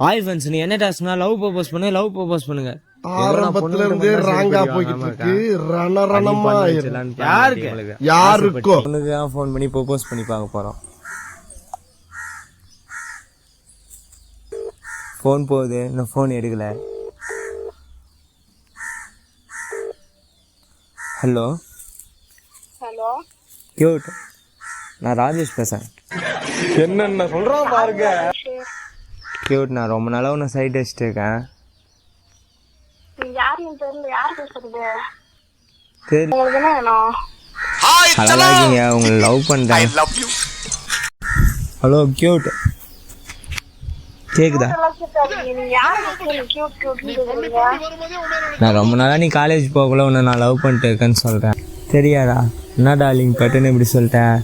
Hi friends, நீ என்ன டாஸ்க்னா love propose பண்ணுங்க. ஆரம்பத்துல இருந்தே ராங்கா போய்கிட்டு இருக்கு. ரணரணமா யாருக்கோ பொண்ணுக்கு தான் ஃபோன் பண்ணி ப்ரோபோஸ் பண்ணி பார்க்க போறோம். ஃபோன் போகுது, இன்னும் ஃபோன் எடுக்கல. ஹலோ கியூட், நான் ராஜேஷ் பேசுறேன். என்னென்ன சொல்றான் பாருங்க. கியூட், நான் ரொம்ப நாளாக உன்னை சைட் அடிச்சுட்டு இருக்கேன். அழகா இருக்கீங்க, உங்களை லவ் பண்றேன். ஹலோ கியூட், கேக்குதா? நான் ரொம்ப நாளா நீ காலேஜ் போகல உன்னை நான் லவ் பண்ணிட்டு இருக்கேன்னு சொல்றேன். தெரியாதா? என்ன டார்லிங் பட்டுன்னு இப்படி சொல்லிட்டேன்.